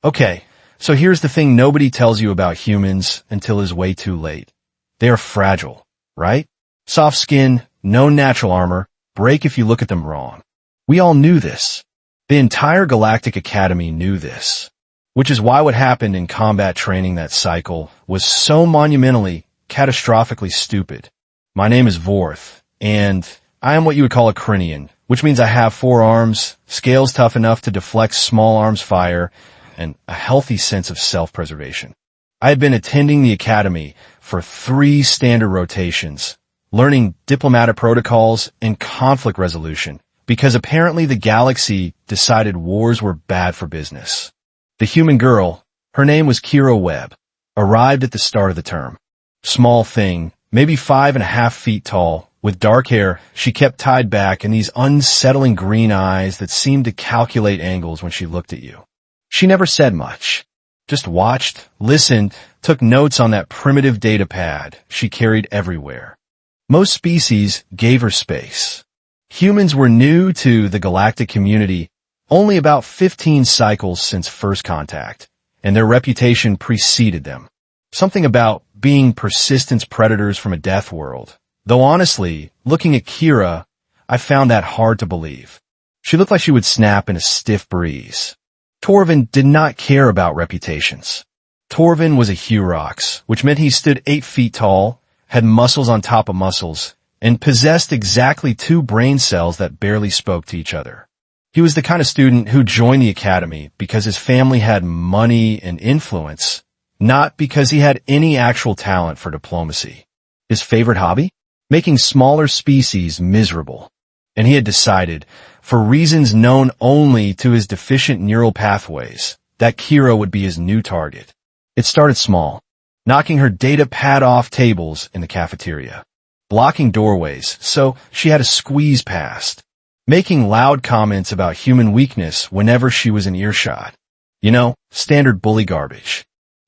Okay, so here's the thing nobody tells you about humans until it's way too late. They are fragile, right? Soft skin, no natural armor, break if you look at them wrong. We all knew this. The entire Galactic Academy knew this. Which is why what happened in combat training that cycle was so monumentally, catastrophically stupid. My name is Vorth, and I am what you would call a Crinian, which means I have 4 arms, scales tough enough to deflect small arms fire, and a healthy sense of self-preservation. I had been attending the academy for 3 standard rotations, learning diplomatic protocols and conflict resolution, because apparently the galaxy decided wars were bad for business. The human girl, her name was Kira Webb, arrived at the start of the term. Small thing, maybe 5.5 feet tall, with dark hair she kept tied back and these unsettling green eyes that seemed to calculate angles when she looked at you. She never said much, just watched, listened, took notes on that primitive data pad she carried everywhere. Most species gave her space. Humans were new to the galactic community, only about 15 cycles since first contact, and their reputation preceded them. Something about being persistence predators from a death world. Though honestly, looking at Kira, I found that hard to believe. She looked like she would snap in a stiff breeze. Torven did not care about reputations. Torven was a Hurox, which meant he stood 8 feet tall, had muscles on top of muscles, and possessed exactly 2 brain cells that barely spoke to each other. He was the kind of student who joined the academy because his family had money and influence, not because he had any actual talent for diplomacy. His favorite hobby? Making smaller species miserable. And he had decided, for reasons known only to his deficient neural pathways, that Kira would be his new target. It started small, knocking her data pad off tables in the cafeteria, blocking doorways so she had to squeeze past, making loud comments about human weakness whenever she was in earshot. You know, standard bully garbage.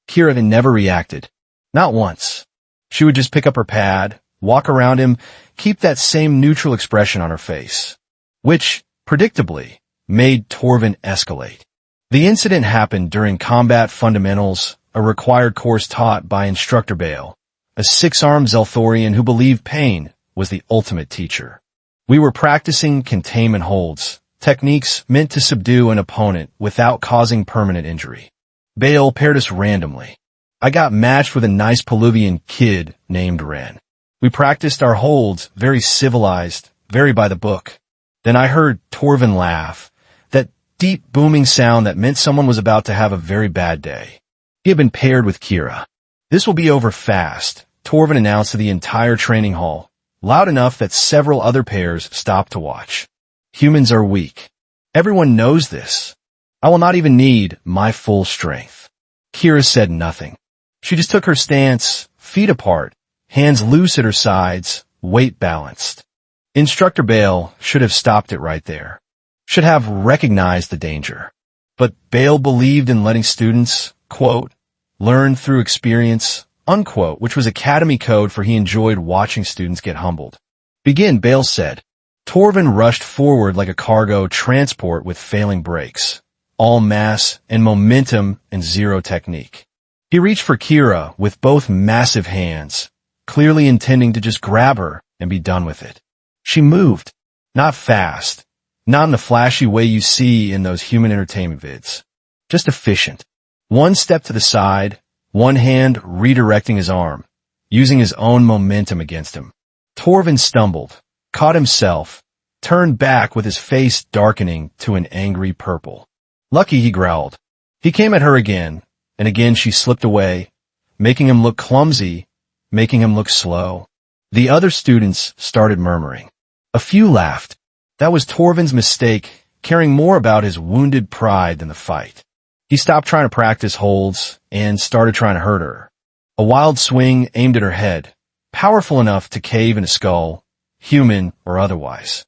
Kira never reacted. Not once. She would just pick up her pad, walk around him, keep that same neutral expression on her face, which, predictably, made Torven escalate. The incident happened during Combat Fundamentals, a required course taught by Instructor Bale, a 6-armed Zelthorian who believed pain was the ultimate teacher. We were practicing containment holds, techniques meant to subdue an opponent without causing permanent injury. Bale paired us randomly. I got matched with a nice Peluvian kid named Ren. We practiced our holds, very civilized, very by the book. Then I heard Torven laugh, that deep booming sound that meant someone was about to have a very bad day. He had been paired with Kira. This will be over fast, Torven announced to the entire training hall, loud enough that several other pairs stopped to watch. Humans are weak. Everyone knows this. I will not even need my full strength. Kira said nothing. She just took her stance, feet apart, hands loose at her sides, weight balanced. Instructor Bale should have stopped it right there. Should have recognized the danger. But Bale believed in letting students, quote, learn through experience, unquote, which was academy code for he enjoyed watching students get humbled. Begin, Bale said. Torven rushed forward like a cargo transport with failing brakes. All mass and momentum and zero technique. He reached for Kira with both massive hands, clearly intending to just grab her and be done with it. She moved. Not fast. Not in the flashy way you see in those human entertainment vids. Just efficient. One step to the side, one hand redirecting his arm, using his own momentum against him. Torven stumbled, caught himself, turned back with his face darkening to an angry purple. Lucky, he growled. He came at her again, and again she slipped away, making him look clumsy, making him look slow. The other students started murmuring. A few laughed. That was Torven's mistake, caring more about his wounded pride than the fight. He stopped trying to practice holds and started trying to hurt her. A wild swing aimed at her head, powerful enough to cave in a skull, human or otherwise.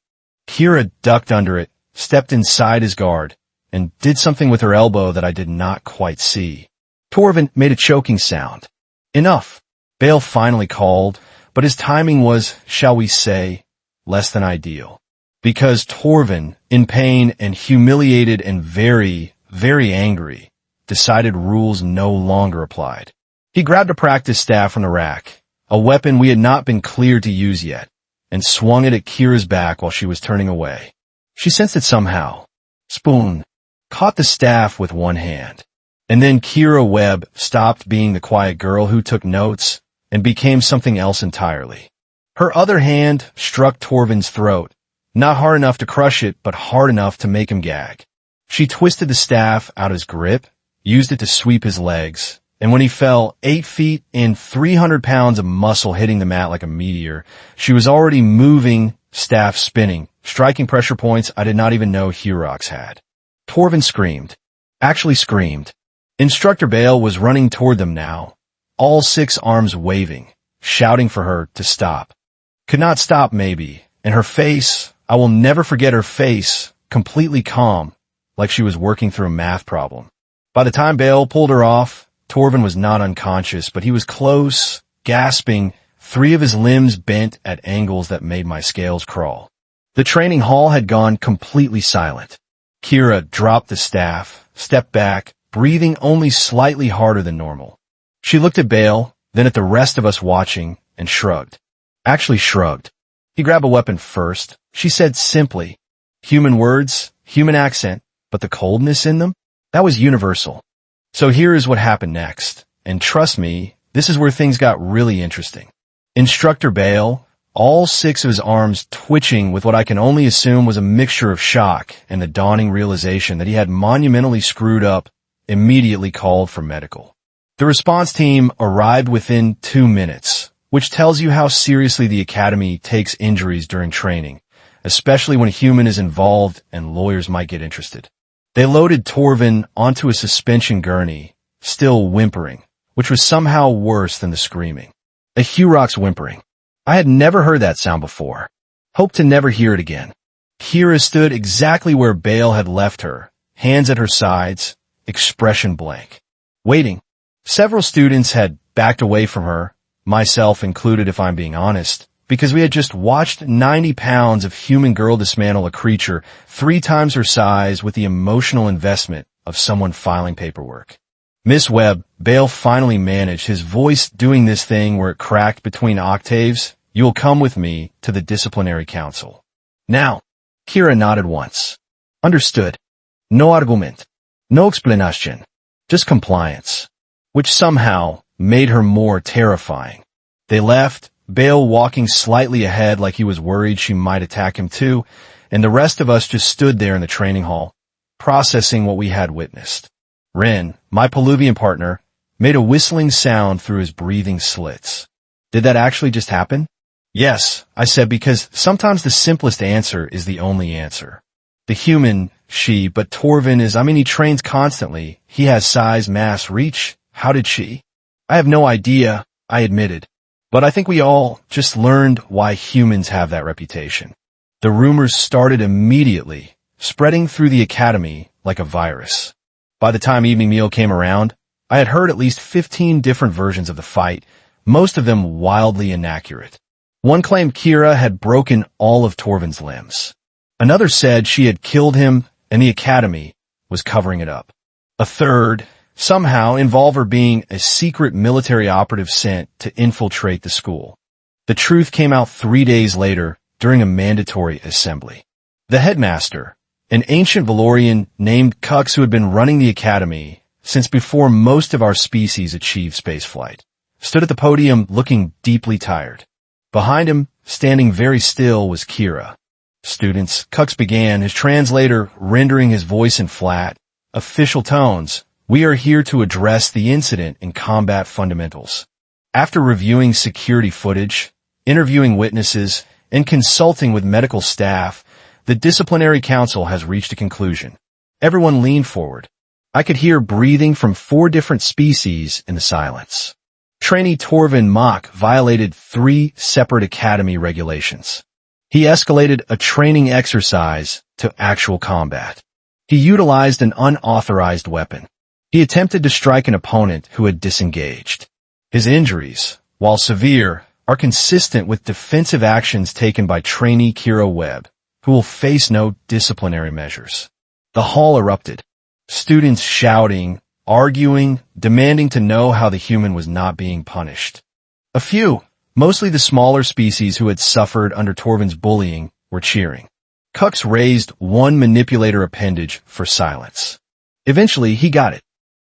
Kira ducked under it, stepped inside his guard, and did something with her elbow that I did not quite see. Torven made a choking sound. Enough. Bale finally called, but his timing was, shall we say, less than ideal. Because Torven, in pain and humiliated and very, very angry, decided rules no longer applied. He grabbed a practice staff from the rack, a weapon we had not been cleared to use yet, and swung it at Kira's back while she was turning away. She sensed it somehow. Spoon caught the staff with one hand. And then Kira Webb stopped being the quiet girl who took notes and became something else entirely. Her other hand struck Torven's throat, not hard enough to crush it, but hard enough to make him gag. She twisted the staff out of his grip, used it to sweep his legs, and when he fell 8 feet and 300 pounds of muscle hitting the mat like a meteor, she was already moving, staff spinning, striking pressure points I did not even know Hurocks had. Torven screamed. Actually screamed. Instructor Bale was running toward them now, all 6 arms waving, shouting for her to stop. Could not stop, maybe, and her face, I will never forget her face, completely calm, like she was working through a math problem. By the time Bale pulled her off, Torven was not unconscious, but he was close, gasping, 3 of his limbs bent at angles that made my scales crawl. The training hall had gone completely silent. Kira dropped the staff, stepped back, breathing only slightly harder than normal. She looked at Bale, then at the rest of us watching, and shrugged. Actually shrugged. He grabbed a weapon first. She said simply, human words, human accent, but the coldness in them? That was universal. So here is what happened next. And trust me, this is where things got really interesting. Instructor Bale, all 6 of his arms twitching with what I can only assume was a mixture of shock and the dawning realization that he had monumentally screwed up, immediately called for medical. The response team arrived within 2 minutes, which tells you how seriously the Academy takes injuries during training, especially when a human is involved and lawyers might get interested. They loaded Torven onto a suspension gurney, still whimpering, which was somehow worse than the screaming. A Hurocks whimpering. I had never heard that sound before. Hope to never hear it again. Kira stood exactly where Bale had left her, hands at her sides, expression blank. Waiting. Several students had backed away from her, myself included if I'm being honest, because we had just watched 90 pounds of human girl dismantle a creature 3 times her size with the emotional investment of someone filing paperwork. Miss Webb, Bale finally managed, his voice doing this thing where it cracked between octaves. You will come with me to the disciplinary council. Now, Kira nodded once. Understood. No argument. No explanation. Just compliance. Which somehow made her more terrifying. They left, Bale walking slightly ahead like he was worried she might attack him too, and the rest of us just stood there in the training hall, processing what we had witnessed. Ren, my Peluvian partner, made a whistling sound through his breathing slits. Did that actually just happen? Yes, I said, because sometimes the simplest answer is the only answer. The human, but Torven is, he trains constantly. He has size, mass, reach. How did she? I have no idea, I admitted. But I think we all just learned why humans have that reputation. The rumors started immediately, spreading through the academy like a virus. By the time evening meal came around, I had heard at least 15 different versions of the fight, most of them wildly inaccurate. One claimed Kira had broken all of Torven's limbs. Another said she had killed him and the academy was covering it up. A third somehow involved her being a secret military operative sent to infiltrate the school. The truth came out 3 days later during a mandatory assembly. The headmaster, an ancient Valorian named Kux who had been running the academy since before most of our species achieved spaceflight, stood at the podium looking deeply tired. Behind him, standing very still, was Kira. Students, Kux began, his translator rendering his voice in flat, official tones. We are here to address the incident in combat fundamentals. After reviewing security footage, interviewing witnesses, and consulting with medical staff, the disciplinary council has reached a conclusion. Everyone leaned forward. I could hear breathing from 4 different species in the silence. Trainee Torven Mach violated 3 separate academy regulations. He escalated a training exercise to actual combat. He utilized an unauthorized weapon. He attempted to strike an opponent who had disengaged. His injuries, while severe, are consistent with defensive actions taken by trainee Kira Webb, who will face no disciplinary measures. The hall erupted. Students shouting, arguing, demanding to know how the human was not being punished. A few, mostly the smaller species who had suffered under Torven's bullying, were cheering. Kux raised one manipulator appendage for silence. Eventually, he got it.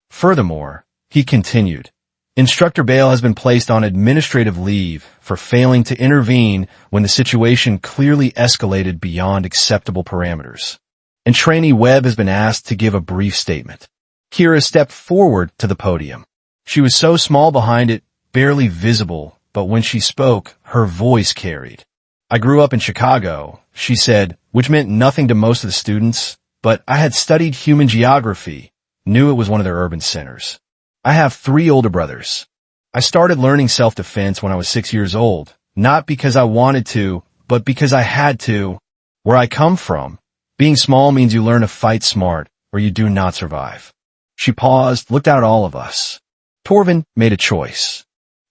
Furthermore, he continued, Instructor Bale has been placed on administrative leave for failing to intervene when the situation clearly escalated beyond acceptable parameters. And Trainee Webb has been asked to give a brief statement. Kira stepped forward to the podium. She was so small behind it, barely visible, but when she spoke, her voice carried. I grew up in Chicago, she said, which meant nothing to most of the students, but I had studied human geography, knew it was one of their urban centers. I have 3 older brothers. I started learning self-defense when I was 6 years old, not because I wanted to, but because I had to. Where I come from, being small means you learn to fight smart, or you do not survive. She paused, looked out at all of us. Torven made a choice.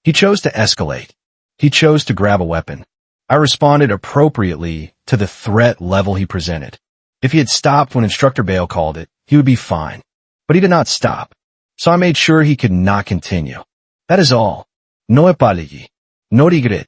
He chose to escalate. He chose to grab a weapon. I responded appropriately to the threat level he presented. If he had stopped when Instructor Bale called it, he would be fine. But he did not stop. So I made sure he could not continue. That is all. No apology. No regret.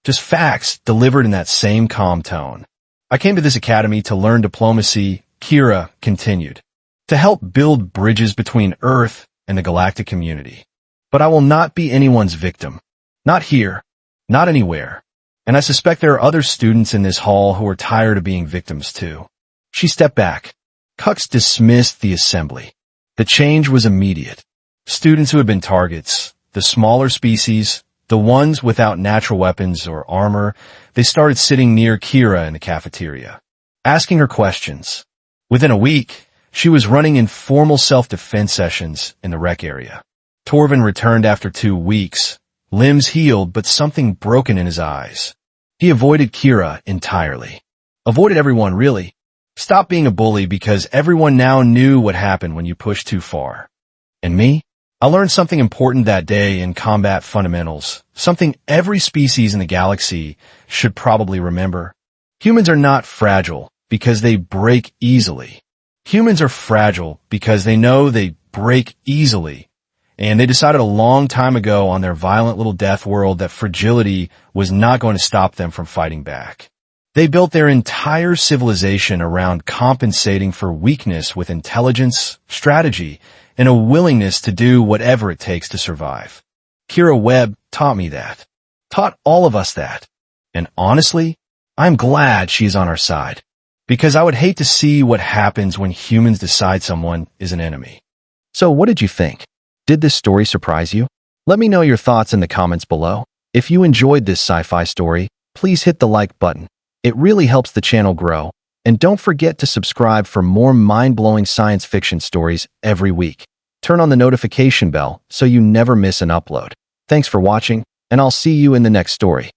Just facts delivered in that same calm tone. I came to this academy to learn diplomacy, Kira continued, to help build bridges between Earth and the galactic community. But I will not be anyone's victim. Not here. Not anywhere. And I suspect there are other students in this hall who are tired of being victims too. She stepped back. Kux dismissed the assembly. The change was immediate. Students who had been targets, the smaller species, the ones without natural weapons or armor, they started sitting near Kira in the cafeteria, asking her questions. Within a week, she was running informal self-defense sessions in the rec area. Torven returned after 2 weeks, limbs healed but something broken in his eyes. He avoided Kira entirely. Avoided everyone, really. Stop being a bully because everyone now knew what happened when you pushed too far. And me? I learned something important that day in combat fundamentals, something every species in the galaxy should probably remember. Humans are not fragile because they break easily. Humans are fragile because they know they break easily, and they decided a long time ago on their violent little death world that fragility was not going to stop them from fighting back. They built their entire civilization around compensating for weakness with intelligence, strategy, and a willingness to do whatever it takes to survive. Kira Webb taught me that. Taught all of us that. And honestly, I'm glad she's on our side. Because I would hate to see what happens when humans decide someone is an enemy. So what did you think? Did this story surprise you? Let me know your thoughts in the comments below. If you enjoyed this sci-fi story, please hit the like button. It really helps the channel grow. And don't forget to subscribe for more mind-blowing science fiction stories every week. Turn on the notification bell so you never miss an upload. Thanks for watching, and I'll see you in the next story.